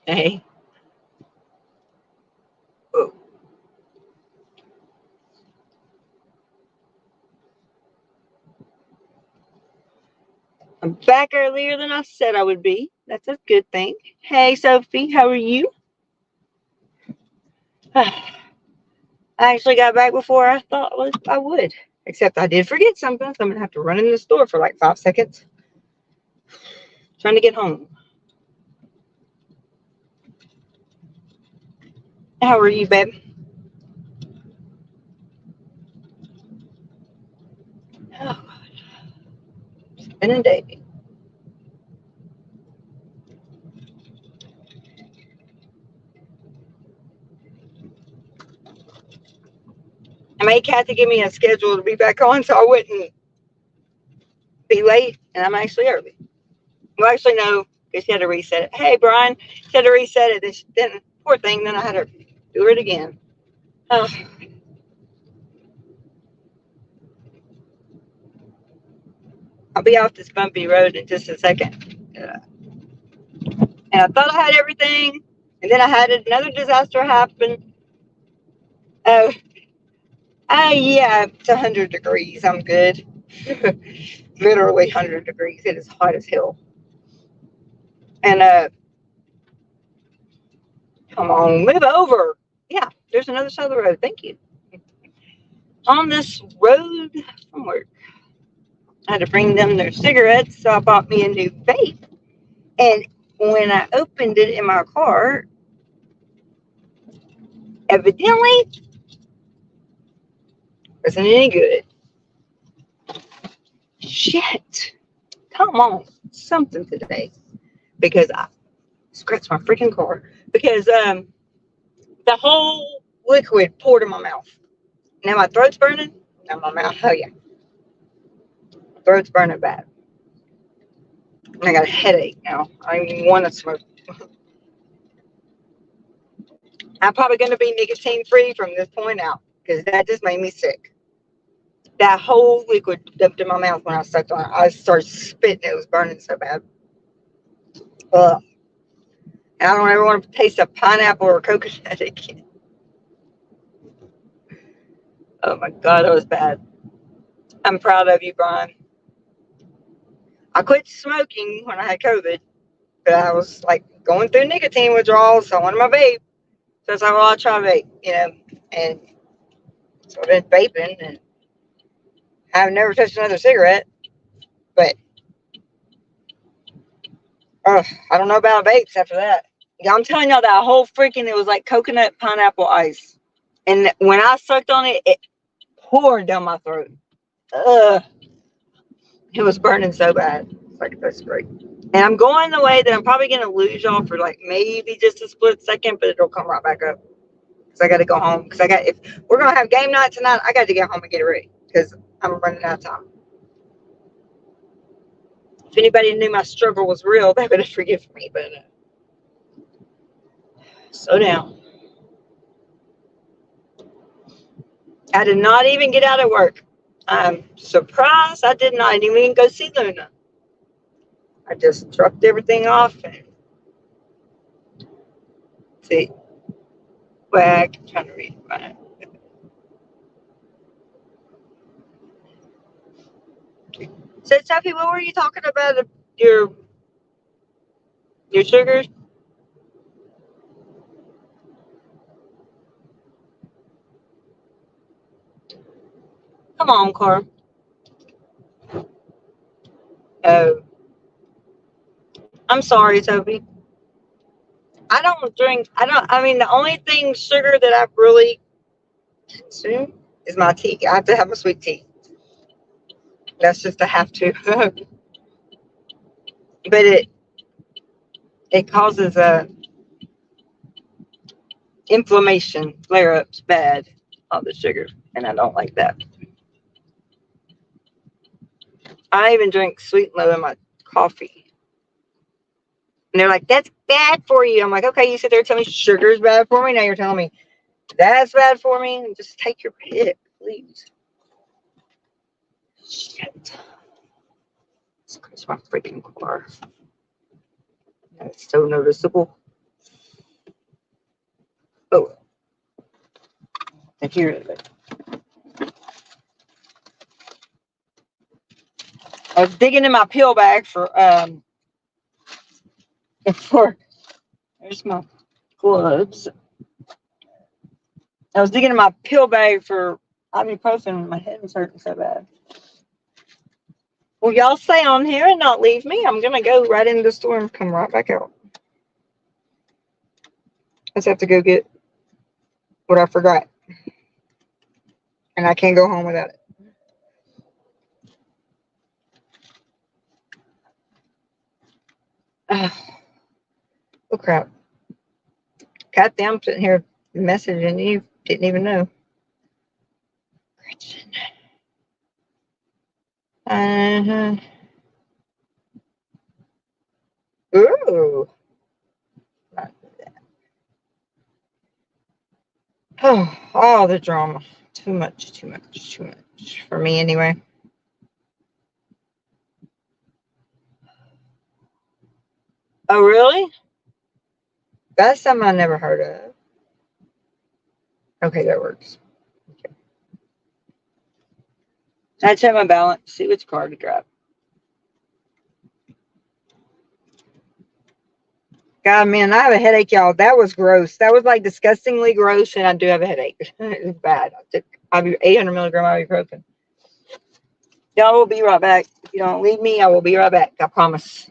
Hey. Oh, I'm back earlier than I said I would be. That's a good thing. Hey, Sophie, how are you? I actually got back before I thought I would. Except I did forget something, so I'm gonna have to run in the store for like 5 seconds. Trying to get home. How are you, babe? Oh, it's been a day. I made Kathy give me a schedule to be back on so I wouldn't be late, and I'm actually early. Well, actually, no, because she had to reset it. Hey, Brian, she had to reset it. Then, poor thing, then I had to do it again. Oh, I'll be off this bumpy road in just a second. And I thought I had everything, and then I had another disaster happen. Oh, yeah, it's 100 degrees. I'm good. Literally 100 degrees. It is hot as hell. And come on, move over. Yeah, there's another side of the road. Thank you. On this road from work, I had to bring them their cigarettes, so I bought me a new vape. And when I opened it in my car, evidently wasn't any good. Shit. Come on, something today. Because I scratched my freaking car. Because the whole liquid poured in my mouth. Now my throat's burning. Now my mouth, oh yeah, my throat's burning bad. And I got a headache now. I don't even want to smoke. I'm probably going to be nicotine free from this point out because that just made me sick. That whole liquid dumped in my mouth when I sucked on it. I started spitting. It was burning so bad. Ugh. And I don't ever want to taste a pineapple or coconut again. Oh my God, that was bad. I'm proud of you, Brian. I quit smoking when I had COVID, but I was like going through nicotine withdrawals. So I wanted my vape. So I was like, well, I'll try vape, And so I've been vaping and I've never touched another cigarette. But I don't know about vapes after that. Yeah, I'm telling y'all that whole freaking, it was like coconut pineapple ice. And when I sucked on it, it poured down my throat. Ugh. It was burning so bad. It's like, that's great. And I'm going the way that I'm probably going to lose y'all for like maybe just a split second, but it'll come right back up. Because I got to go home. Because if we're going to have game night tonight, I got to get home and get it ready. Because I'm running out of time. If anybody knew my struggle was real, they would have forgiven me. But slow down. I did not even get out of work. I'm surprised I did not even go see Luna. I just dropped everything off and see. Well, I'm trying to read it. So, Sophie, what were you talking about? Your your sugars? Come on, Carl. Oh, I'm sorry, Sophie. I don't drink. I don't. I mean, the only thing sugar that I really consume is my tea. I have to have a sweet tea. That's just a have to. But it causes a inflammation, flare ups, bad on the sugar, and I don't like that. I even drink sweet and low in my coffee. And they're like, that's bad for you. I'm like, okay, you sit there and tell me sugar's bad for me. Now you're telling me that's bad for me. Just take your pick, please. Shit. It's my freaking car. That's so noticeable. can't hear it. But I was digging in my pill bag for there's my gloves. I was digging in my pill bag for ibuprofen. My head was hurting so bad. Well, y'all stay on here and not leave me. I'm gonna go right into the store and come right back out. I just have to go get what I forgot, and I can't go home without it. Oh crap! Goddamn, I'm sitting here messaging you. Didn't even know. Ooh. Oh, the drama. Too much for me anyway. Oh, really? That's something I never heard of. Okay, that works. Okay. I check my balance, see which card to grab. God, man, I have a headache, y'all. That was gross. That was like disgustingly gross, and I do have a headache. It's bad. I took 800 milligram ibuprofen. Y'all will be right back. If you don't leave me, I will be right back. I promise.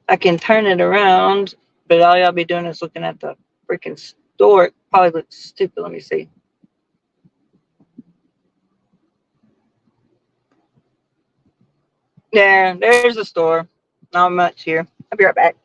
I can turn it around, but all y'all be doing is looking at the freaking store. It probably looks stupid. Let me see. There's the store. Not much here. I'll be right back.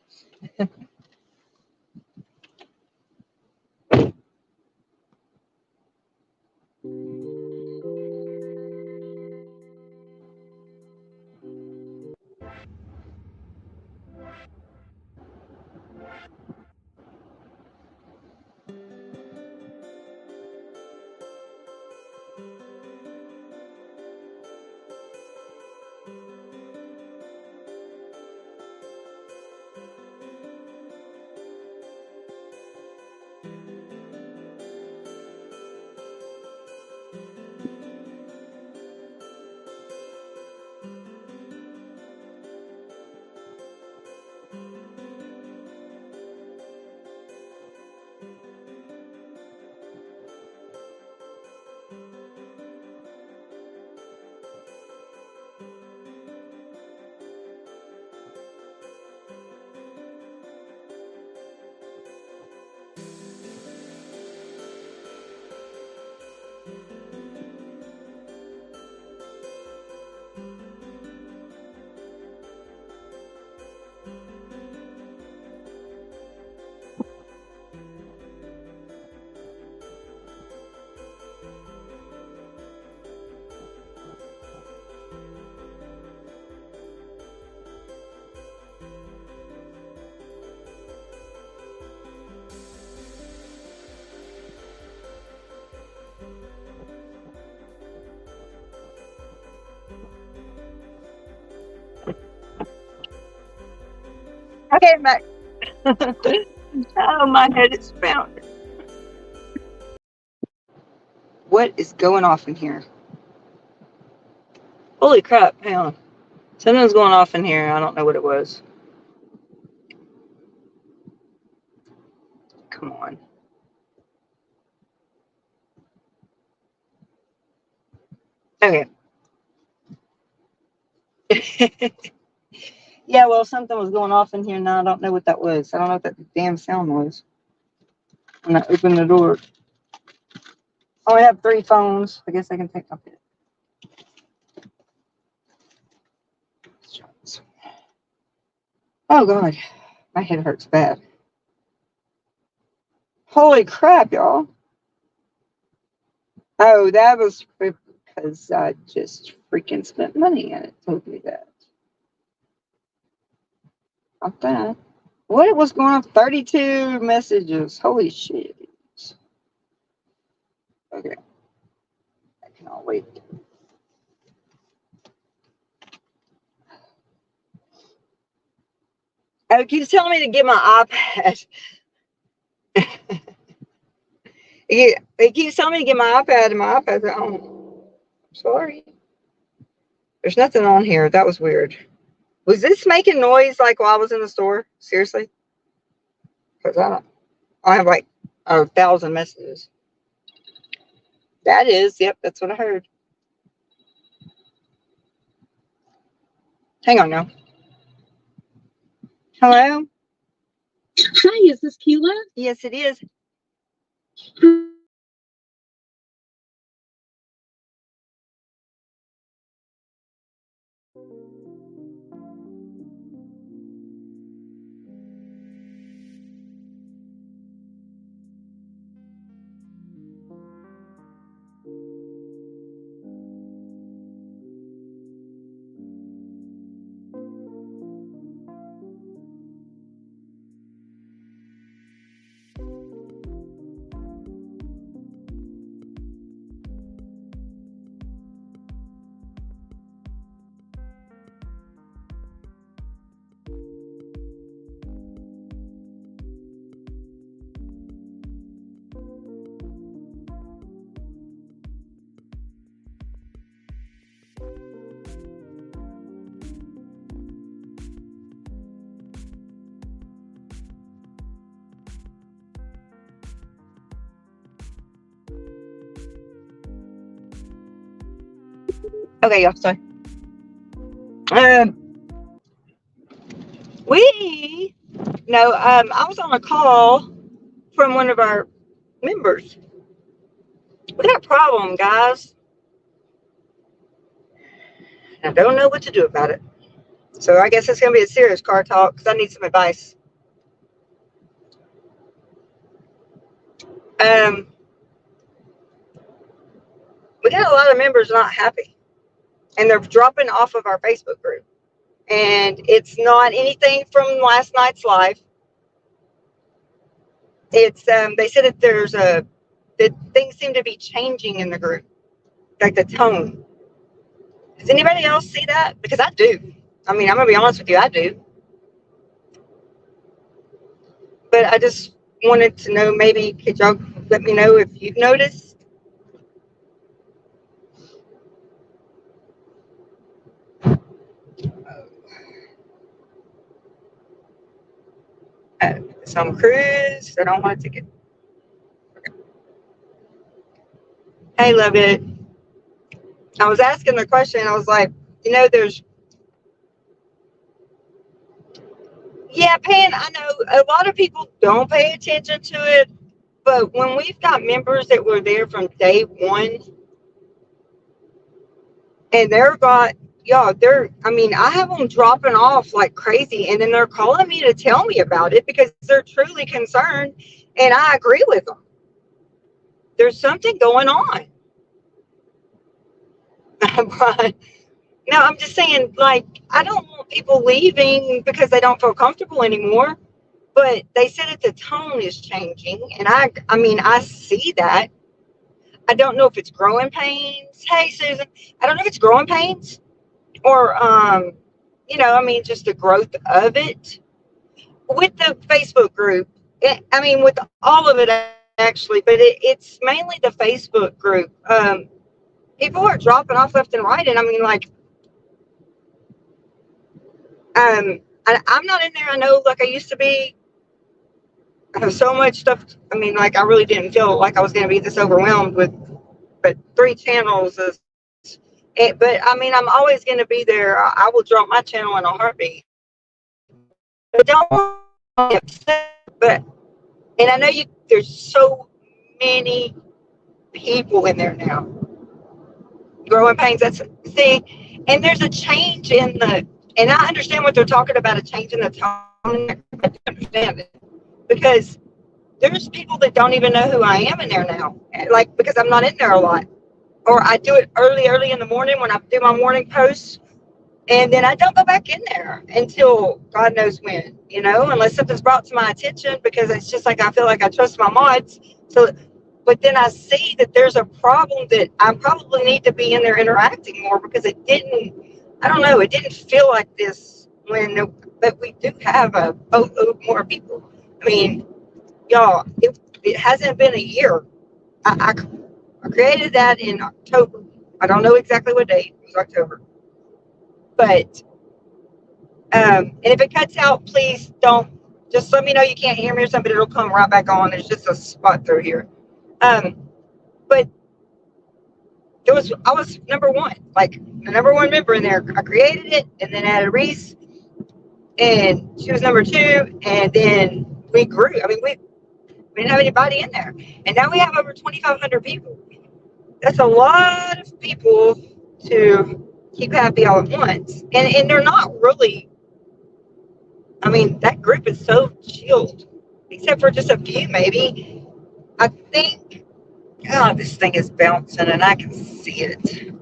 Okay, I'm back. Oh, my head is pounding. What is going off in here? Holy crap, hang on. Something's going off in here. I don't know what it was. Come on. Okay. Yeah, well, something was going off in here now. I don't know what that was. I don't know what that damn sound was when I opened the door. Oh, I have 3 phones. I guess I can take my pit. Oh, God. My head hurts bad. Holy crap, y'all. Oh, that was because I just freaking spent money and it told me that. Not that. What was going on? 32 messages. Holy shit. Okay. I cannot wait. Oh, it keeps telling me to get my iPad. Yeah, they keep telling me to get my iPad, and my iPad's at home. Sorry. There's nothing on here. That was weird. Was this making noise like while I was in the store? Seriously? Because I have like 1,000 messages. That is, yep, that's what I heard. Hang on now. Hello? Hi, is this Keela? Yes, it is. Okay, y'all, sorry. I was on a call from one of our members. We got a problem, guys. I don't know what to do about it. So I guess it's going to be a serious car talk because I need some advice. We got a lot of members not happy, and they're dropping off of our Facebook group. And it's not anything from last night's live. It's they said that that things seem to be changing in the group, like the tone. Does anybody else see that? Because I do. I mean, I'm gonna be honest with you, I do. But I just wanted to know, maybe could y'all let me know if you've noticed? Some cruise. I don't want it to get. Okay. Hey, love it. I was asking the question. I was like, there's. Yeah, Pan, I know a lot of people don't pay attention to it, but when we've got members that were there from day one, and I have them dropping off like crazy, and then they're calling me to tell me about it because they're truly concerned, and I agree with them. There's something going on. But no, I'm just saying, like, I don't want people leaving because they don't feel comfortable anymore. But they said that the tone is changing, and I see that. I don't know if it's growing pains. Hey, Susan, I don't know if it's growing pains or just the growth of it with the Facebook group. With all of it actually, but it's mainly the Facebook group. People are dropping off left and right, and I'm not in there. I know, like I used to be. I have so much stuff. I really didn't feel like I was going to be this overwhelmed with, but 3 channels is. But I'm always going to be there. I will drop my channel in a heartbeat. But don't be upset. And I know there's so many people in there now. Growing pains. And there's a change and I understand what they're talking about, a change in the tone. I understand it because there's people that don't even know who I am in there now, like, because I'm not in there a lot, or I do it early in the morning when I do my morning posts, and then I don't go back in there until God knows when, unless something's brought to my attention, because it's just like I feel like I trust my mods. So, but then I see that there's a problem that I probably need to be in there interacting more, because it didn't feel like this but we do have a boatload more people. Y'all, it hasn't been a year. I created that in October. I don't know exactly what date. It was October. But and if it cuts out, please don't. Just let me know you can't hear me or something. It'll come right back on. There's just a spot through here. But I was number one, like the number one member in there. I created it and then added Reese, and she was number two, and then we grew. I mean, we didn't have anybody in there, and now we have over 2,500 people. That's a lot of people to keep happy all at once, and they're not really. I mean, that group is so chilled, except for just a few, maybe. I think. God, this thing is bouncing, and I can see it.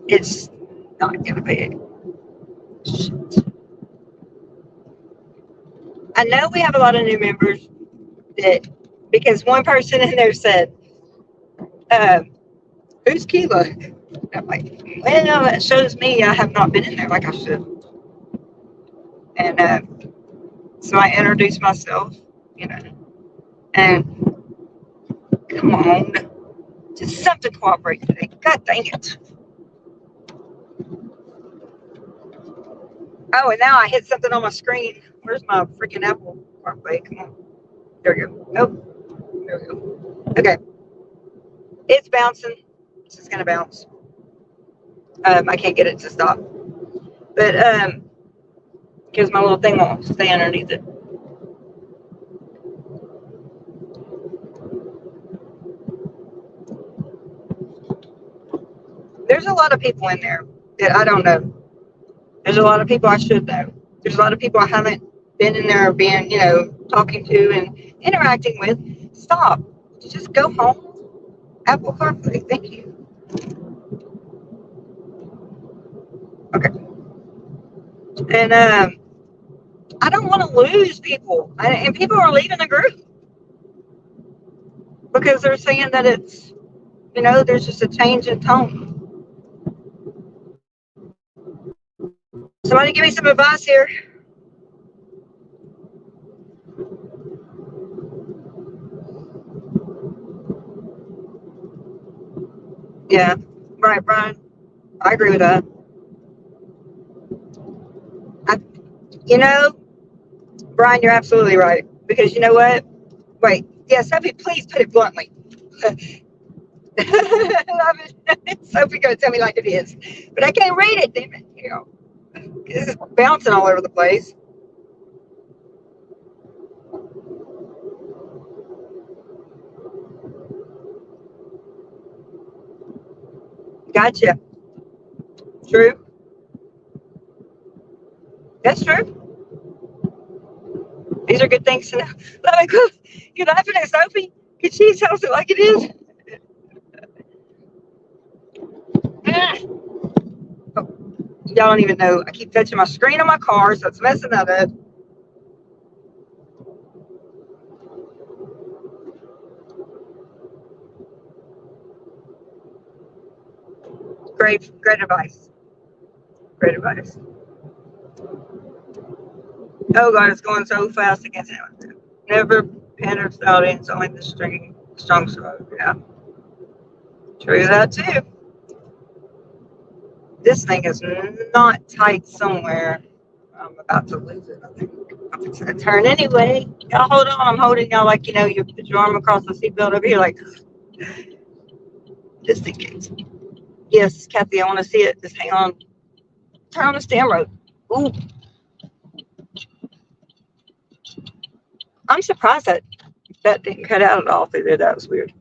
It's not gonna be. Shit. I know we have a lot of new members that because one person in there said, "Who's Keela?" I'm like, "Well, that shows me I have not been in there like I should." And so I introduced myself, you know, and come on, just something cooperate today. God dang it! Oh, and now I hit something on my screen. Where's my freaking Apple CarPlay? Come on, there we go. Oh, there we go. Okay, it's bouncing. It's just gonna bounce. I can't get it to stop, but because my little thing won't stay underneath it. There's a lot of people in there that I don't know. There's a lot of people I should know. There's a lot of people I haven't been in there being, talking to and interacting with. Stop. Just go home. Apple CarPlay. Thank you. Okay. And I don't want to lose people. And people are leaving the group because they're saying that it's, there's just a change in tone. Somebody give me some advice here. Yeah, right, Brian. I agree with that. Brian, you're absolutely right. Because you know what? Wait, yeah, Sophie, please put it bluntly. Sophie gonna tell me like it is. But I can't read it, damn it. It's bouncing all over the place. Gotcha. True. That's true. These are good things to know. You're laughing at Sophie? Can she tell us it like it is? Oh, y'all don't even know. I keep touching my screen on my car, so it's messing that up. Great advice. Great advice. Oh God, it's going so fast against him. Never pander it's only the strong stroke. Yeah. True that too. This thing is not tight somewhere. I'm about to lose it, I think. It's gonna turn anyway. Y'all hold on. I'm holding y'all like, you put your arm across the seatbelt over here, like, just in case. Yes, Kathy, I want to see it. Just hang on. Turn on the stand rope. Ooh. I'm surprised that didn't cut out at all through there. That was weird.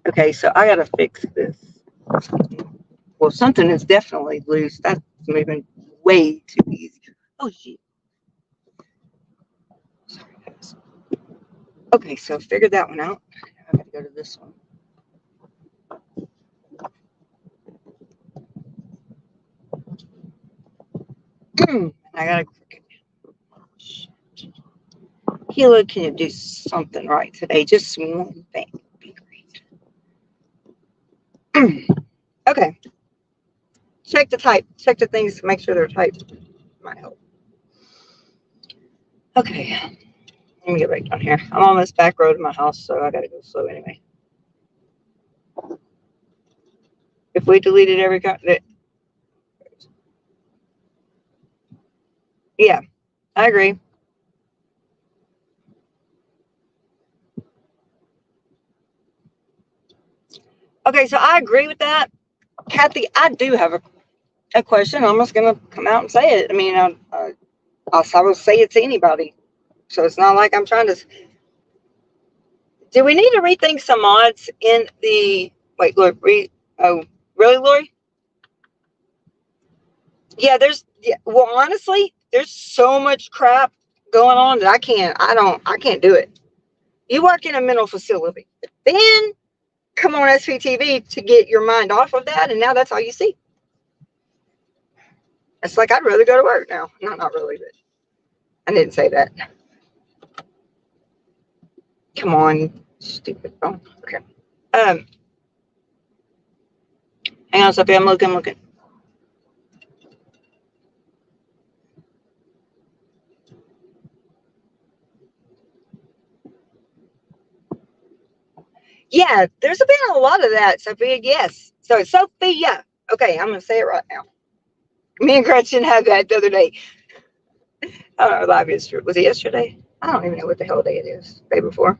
Okay, so I gotta fix this. Well, something is definitely loose. That's moving way too easy. Oh shit. Sorry, guys. Okay, so figured that one out. I gotta go to this one. I gotta. Keela, can you do something right today? Just one thing would be great. Okay. Check the type. Check the things to make sure they're typed. Might help. Okay. Let me get back down here. I'm on this back road to my house, so I gotta go slow anyway. If we deleted every yeah, I agree. Okay, so I agree with that. Kathy, I do have a question. I'm just gonna come out and say it. I mean, I will say it to anybody. So it's not like I'm trying to. Do we need to rethink some mods in the. Wait, look, oh, really, Lori? Yeah, well, honestly, there's so much crap going on that I can't do it. You work in a mental facility, then come on SVTV to get your mind off of that, and now that's all you see. It's like I'd rather go to work now. Not really, but I didn't say that. Come on, stupid phone. Okay. Hang on, Sophie. I'm looking. Yeah, there's been a lot of that, Sophia. Yes. So Sophia. Okay, I'm gonna say it right now. Me and Gretchen had that the other day. I don't know, live yesterday. Was it yesterday? I don't even know what the hell day it is. Day before.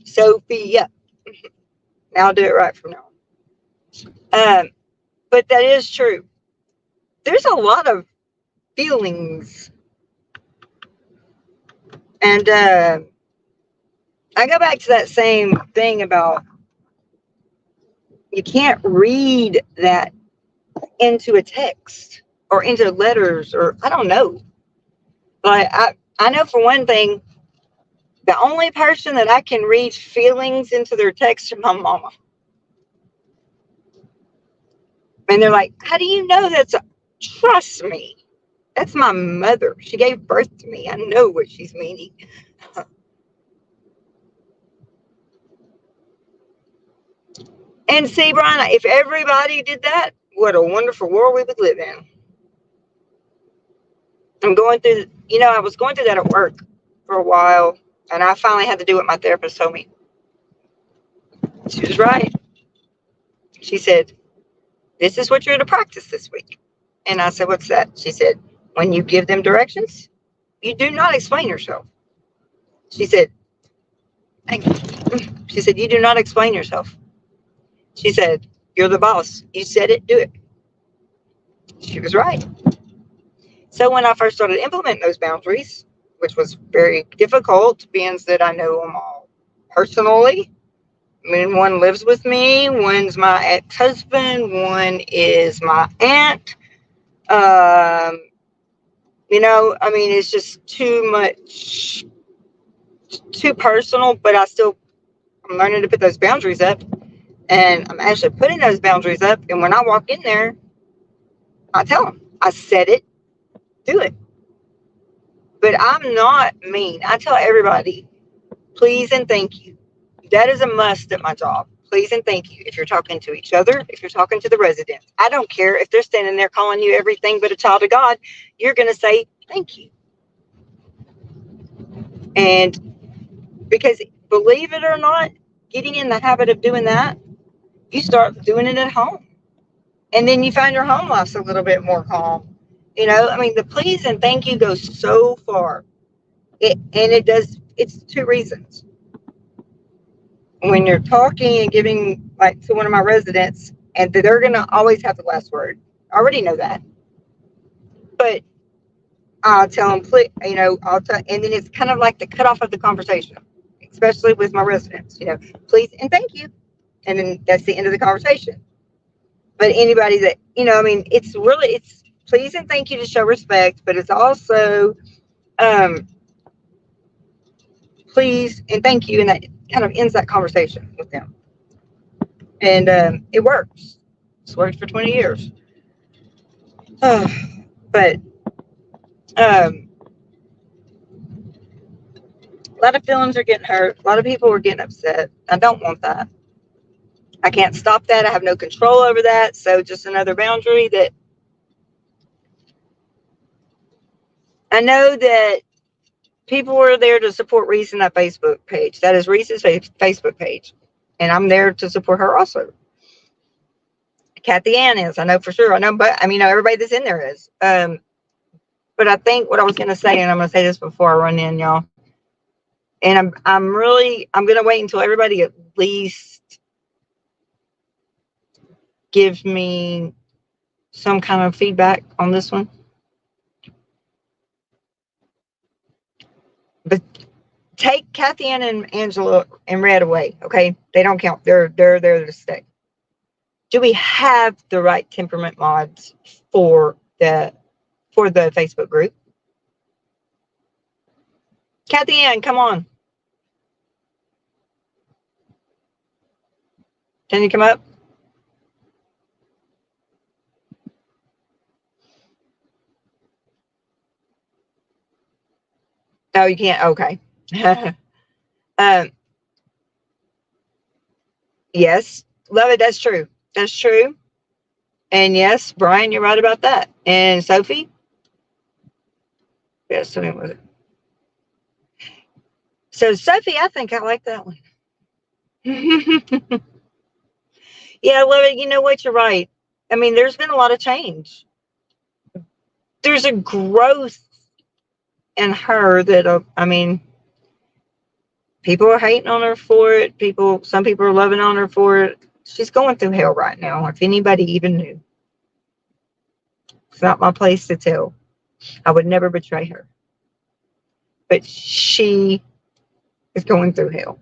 Sophia. Now I'll do it right from now on. But that is true. There's a lot of feelings. And I go back to that same thing about you can't read that into a text or into letters, or I don't know. But I know for one thing, the only person that I can read feelings into their text is my mama. And they're like, how do you know that's trust me? That's my mother. She gave birth to me. I know what she's meaning. And see, Brian, if everybody did that, what a wonderful world we would live in. I'm going through, I was going through that at work for a while, and I finally had to do what my therapist told me. She was right. She said, this is what you're to practice this week. And I said, what's that? She said, when you give them directions, you do not explain yourself. She said, she said, you do not explain yourself. She said, you're the boss. You said it, do it. She was right. So when I first started implementing those boundaries, which was very difficult, being that I know them all personally. I mean, one lives with me, one's my ex-husband, one is my aunt. I mean, it's just too much, too personal, but I'm learning to put those boundaries up, and I'm actually putting those boundaries up. And when I walk in there, I tell them, I said it, do it. But I'm not mean. I tell everybody, please and thank you. That is a must at my job. Please and thank you. If you're talking to each other, if you're talking to the residents, I don't care if they're standing there calling you everything but a child of God, you're going to say thank you. And because believe it or not, getting in the habit of doing that, you start doing it at home. And then you find your home life's a little bit more calm. I mean, the please and thank you goes so far. It's two reasons. When you're talking and giving, like, to one of my residents, and they're going to always have the last word. I already know that. But I'll tell them, and then it's kind of like the cutoff of the conversation, especially with my residents, please and thank you. And then that's the end of the conversation. But anybody that, it's please and thank you to show respect, but it's also please and thank you. And that kind of ends that conversation with them. And it works. It's worked for 20 years. But a lot of feelings are getting hurt. A lot of people are getting upset. I don't want that. I can't stop that. I have no control over that. So just another boundary that I know that people are there to support Reese in that Facebook page. That is Reese's Facebook page. And I'm there to support her also. Kathy Ann is, I know for sure. I know, but I mean, everybody that's in there is. But I think what I was going to say, and I'm going to say this before I run in, y'all. And I'm going to wait until everybody at least gives me some kind of feedback on this one. But take Kathy Ann and Angela and Red away, okay? They don't count. They're there to stay. Do we have the right temperament mods for the Facebook group? Kathy Ann, come on. Can you come up? Oh, you can't. Okay. Yes, love it. That's true. That's true. And yes, Brian, you're right about that. And Sophie? Yes, so was it? So Sophie, I think I like that one. Yeah, I love it. You know what? You're right. I mean, there's been a lot of change. There's a growth in her that, I mean, people are hating on her for it. Some people are loving on her for it. She's going through hell right now, if anybody even knew. It's not my place to tell. I would never betray her. But she is going through hell.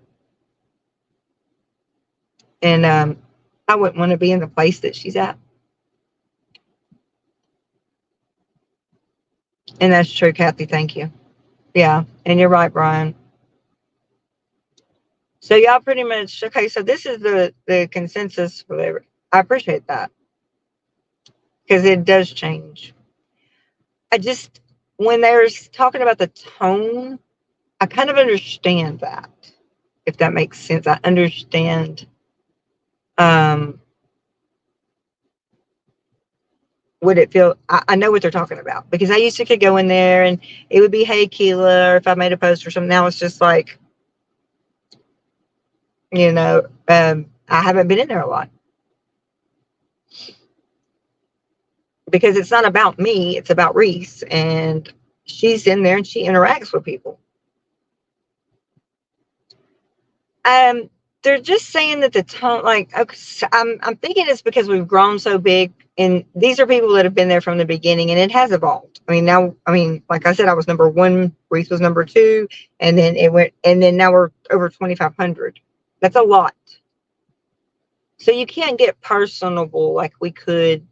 And I wouldn't want to be in the place that she's at. And that's true, Kathy. Thank you. Yeah. And you're right, Brian. So y'all pretty much, okay, so this is the consensus for whatever. I appreciate that. Because it does change. When they're talking about the tone, I kind of understand that. If that makes sense. I understand would it feel, I know what they're talking about. Because I used to could go in there and it would be, hey, Keela, or if I made a post or something. Now it's just like, you know, I haven't been in there a lot. Because it's not about me, it's about Reese. And she's in there and she interacts with people. They're just saying that the tone, like, okay, so I'm thinking it's because we've grown so big, and these are people that have been there from the beginning, and it has evolved. I mean, like I said, I was number 1, Reese was number 2, and then now we're over 2,500. That's a lot. So you can't get personable like we could,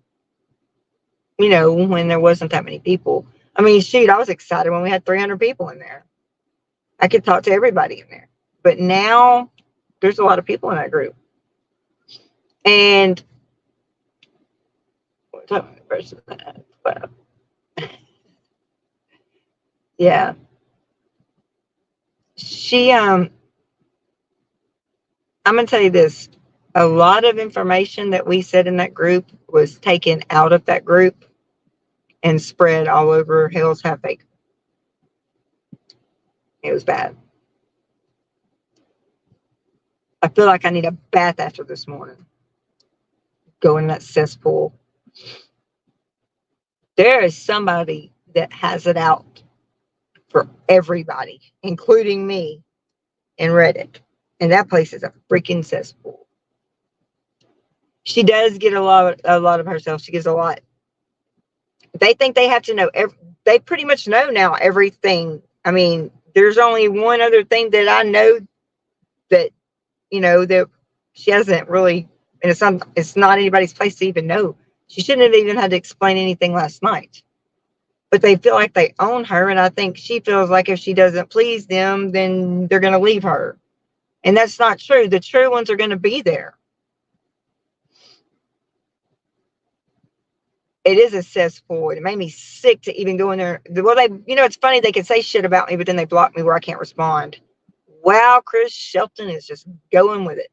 you know, when there wasn't that many people. I mean, shoot, I was excited when we had 300 people in there. I could talk to everybody in there. But now there's a lot of people in that group. And yeah. I'm gonna tell you this. A lot of information that we said in that group was taken out of that group and spread all over Hell's Half Acre. It was bad. I feel like I need a bath after this morning. Go in that cesspool. There is somebody that has it out for everybody, including me, in Reddit. And that place is a freaking cesspool. She does get a lot of herself. She gives a lot. They think they have to know. They pretty much know now everything. I mean, there's only one other thing that I know that, you know, that she hasn't really, and it's not anybody's place to even know. She shouldn't have even had to explain anything last night. But they feel like they own her, and I think she feels like if she doesn't please them, then they're going to leave her. And that's not true. The true ones are going to be there. It is a cesspool. It made me sick to even go in there. Well, it's funny. They can say shit about me, but then they block me where I can't respond. Wow, Chris Shelton is just going with it.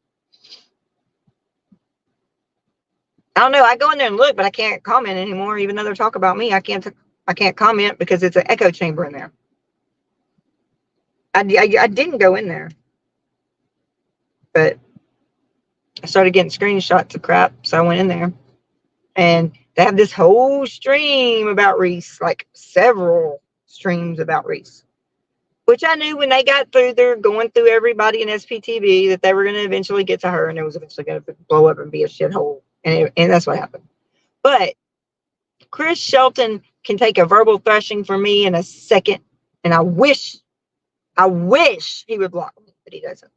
I don't know. I go in there and look, but I can't comment anymore. Even though they're talking about me, I can't comment because it's an echo chamber in there. I didn't go in there, but I started getting screenshots of crap, so I went in there, and they have this whole stream about Reese, like several streams about Reese, which I knew when they got through there, going through everybody in SPTV, that they were going to eventually get to her, and it was eventually going to blow up and be a shithole, and that's what happened. But Chris Shelton can take a verbal thrashing from me in a second, and I wish he would block me, but he doesn't.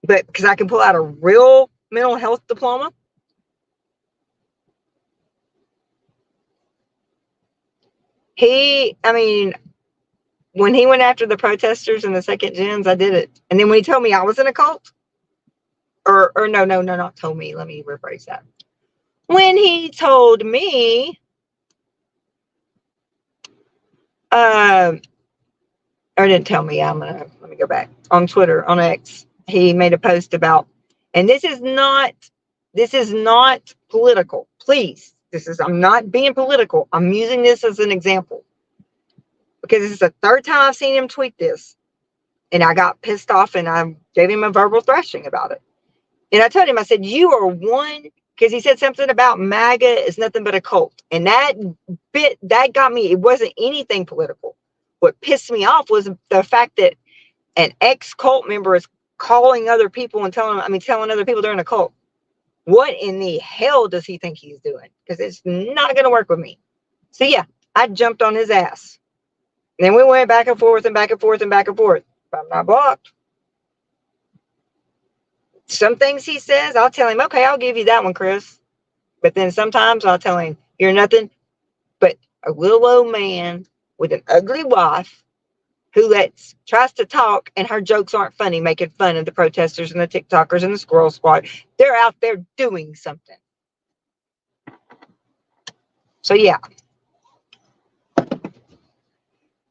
But because I can pull out a real mental health diploma, when he went after the protesters and the second gens, I did it. And then when he told me I was in a cult, or no, not told me, let me rephrase that. When he told me, or didn't tell me, let me go back. On Twitter, on X, he made a post about, and this is not political, please. I'm not being political. I'm using this as an example, because this is the third time I've seen him tweet this, and I got pissed off, and I gave him a verbal thrashing about it. And I told him, I said, you are one, because he said something about MAGA is nothing but a cult. And that got me. It wasn't anything political. What pissed me off was the fact that an ex-cult member is calling other people and telling other people they're in a cult. What in the hell does he think he's doing? Because it's not going to work with me. So yeah, I jumped on his ass. And then we went back and forth and back and forth and back and forth. But I'm not blocked. Some things he says, I'll tell him, okay, I'll give you that one, Chris. But then sometimes I'll tell him, you're nothing but a little old man with an ugly wife who tries to talk, and her jokes aren't funny, making fun of the protesters and the TikTokers and the Squirrel Squad. They're out there doing something. So yeah.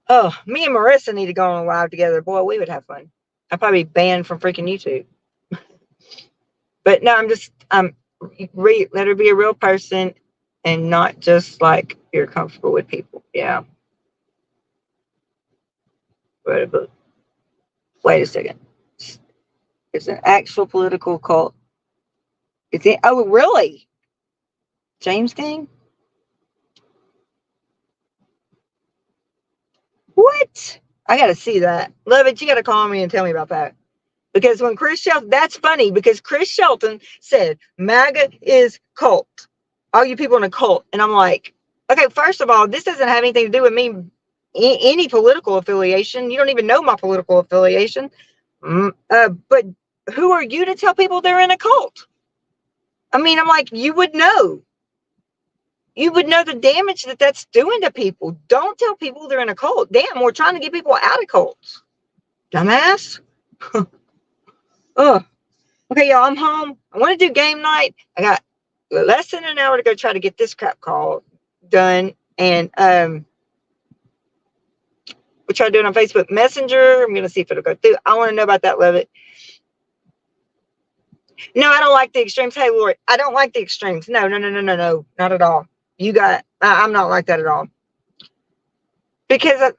Oh, me and Marissa need to go on a live together. Boy, we would have fun. I'd probably be banned from freaking YouTube. But no, let her be a real person and not just like you're comfortable with people. Yeah. But wait a second. It's an actual political cult. Oh, really? James King? What? I got to see that. Love it. You got to call me and tell me about that. Because when Chris Shelton, that's funny, because Chris Shelton said MAGA is cult. All you people in a cult. And I'm like, okay, first of all, this doesn't have anything to do with me, any political affiliation. You don't even know my political affiliation. But who are you to tell people they're in a cult? I'm like, you would know. You would know the damage that's doing to people. Don't tell people they're in a cult. Damn, we're trying to get people out of cults. Dumbass. Oh, okay, y'all, I'm home. I want to do game night. I got less than an hour to go try to get this crap call done. And we'll try to do it on Facebook Messenger. I'm going to see if it'll go through. I want to know about that, love it. No, I don't like the extremes. Hey, Lord, I don't like the extremes. No, not at all. I'm not like that at all. Because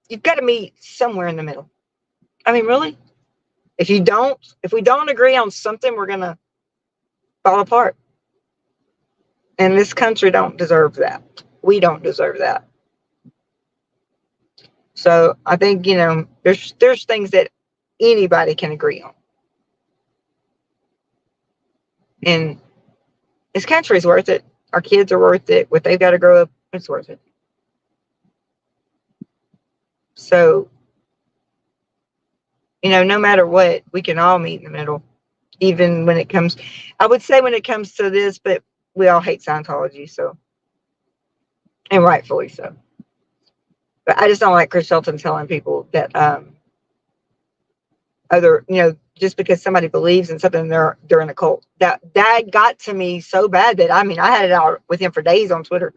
you've got to meet somewhere in the middle. Really? If we don't agree on something, we're going to fall apart. And this country don't deserve that. We don't deserve that. So I think, there's things that anybody can agree on. And this country is worth it. Our kids are worth it. What they've got to grow up, it's worth it. So, no matter what, we can all meet in the middle. Even when it comes, I would say when it comes to this, but we all hate Scientology, so. And rightfully so. But I just don't like Chris Shelton telling people that just because somebody believes in something, they're in a cult. That got to me so bad that I had it out with him for days on Twitter,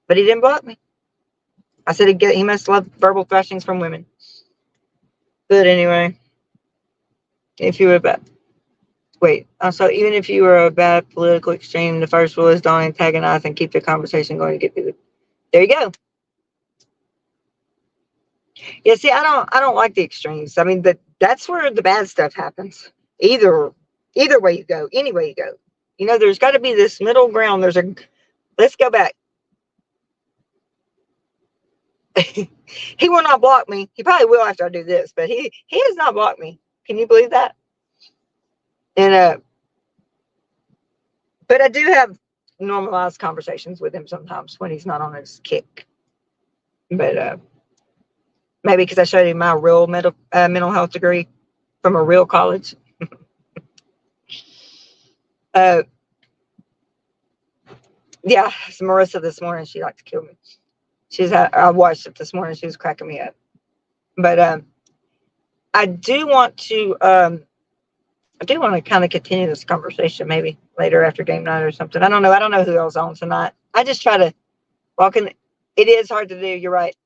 but he didn't block me. I said he must love verbal thrashings from women. But anyway, so even if you were a bad political extreme, the first rule is don't antagonize and keep the conversation going to get through. There you go. Yeah, see, I don't like the extremes. I mean, that's where the bad stuff happens. Either way you go, any way you go. You know, there's got to be this middle ground. Let's go back. He will not block me. He probably will after I do this, but he has not blocked me. Can you believe that? And but I do have normalized conversations with him sometimes when he's not on his kick. But maybe because I showed him my real mental health degree from a real college. Yeah, it's Marissa this morning. She liked to kill me. I watched it this morning. She was cracking me up. But I do want to kind of continue this conversation maybe later after game night or something. I don't know. I don't know who else on tonight. I just try to walk in. It is hard to do. You're right.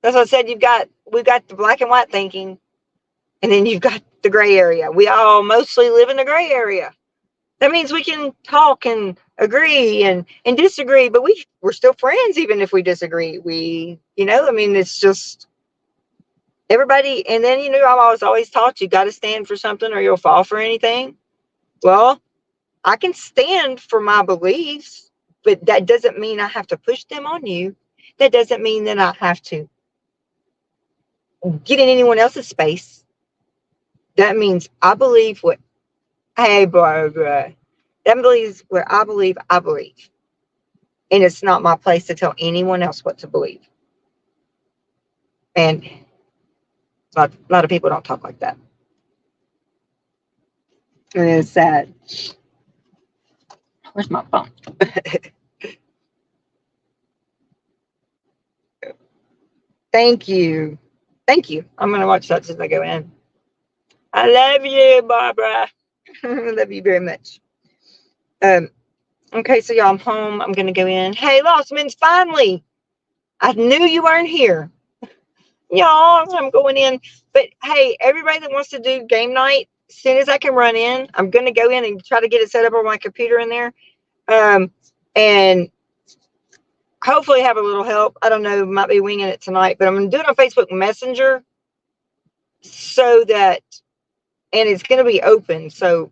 That's what I said. We've got the black and white thinking, and then you've got the gray area. We all mostly live in the gray area. That means we can talk and agree and disagree, but we're still friends even if we disagree. I mean, it's just everybody. And then, I've always taught you got to stand for something or you'll fall for anything. Well, I can stand for my beliefs, but that doesn't mean I have to push them on you. That doesn't mean that I have to get in anyone else's space. That means I believe what, hey, Barbara, that believes what I believe. And it's not my place to tell anyone else what to believe. And a lot of people don't talk like that. And it's sad. Where's my phone? Thank you. I'm going to watch that since I go in. I love you, Barbara. I love you very much. Okay, so y'all, I'm home. I'm going to go in. Hey, Lostman's finally. I knew you weren't here. Y'all, I'm going in. But hey, everybody that wants to do game night, as soon as I can run in, I'm going to go in and try to get it set up on my computer in there. And hopefully have a little help. I don't know, might be winging it tonight, but I'm going to do it on Facebook Messenger so that, and it's going to be open. So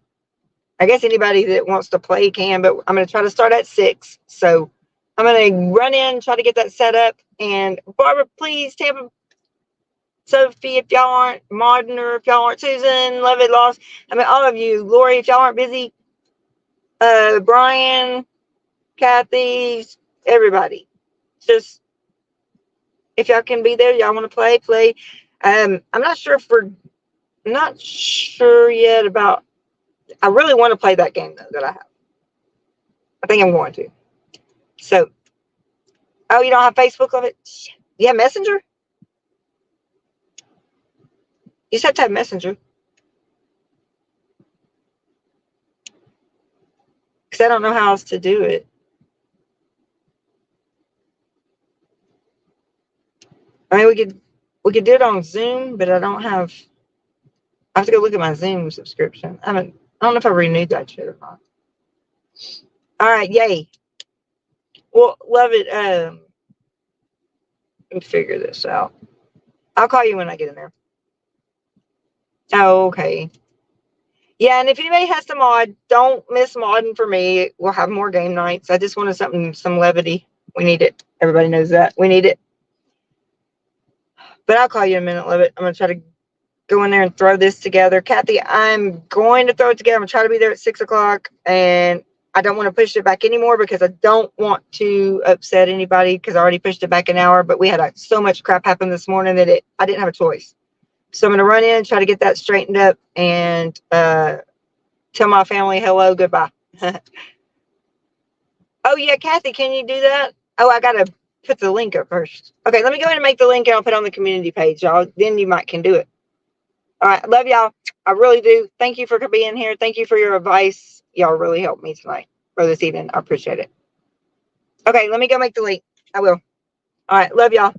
I guess anybody that wants to play can, but I'm going to try to start at 6. So I'm going to run in, try to get that set up. And Barbara, please, Tampa, Sophie, if y'all aren't, Modern, if y'all aren't, Susan, Love It, Lost. I mean, all of you, Lori, if y'all aren't busy, Brian, Kathy, everybody. Just, if y'all can be there, y'all want to play. I'm not sure yet about, I really want to play that game though that I have. I think I'm going to. So, oh, you don't have Facebook of it? You have Messenger? You just have to have Messenger. Because I don't know how else to do it. I mean, we could do it on Zoom, but I have to go look at my Zoom subscription. I don't know if I renewed that shit or not. All right, yay. Well, Love It. Let me figure this out. I'll call you when I get in there. Oh, okay. Yeah, and if anybody has to mod, don't miss modding for me. We'll have more game nights. I just wanted some levity. We need it. Everybody knows that. We need it. But I'll call you in a minute, Love It. I'm going to try to go in there and throw this together. Kathy, I'm going to throw it together. I'm going to try to be there at 6 o'clock. And I don't want to push it back anymore because I don't want to upset anybody because I already pushed it back an hour. But we had so much crap happen this morning that I didn't have a choice. So I'm going to run in, try to get that straightened up, and tell my family hello, goodbye. Oh, yeah, Kathy, can you do that? Oh, I got to put the link up first. Okay, let me go ahead and make the link, and I'll put it on the community page, y'all. Then you can do it. All right, love y'all. I really do. Thank you for being here. Thank you for your advice. Y'all really helped me tonight or this evening. I appreciate it. Okay, let me go make the link. I will. All right, love y'all.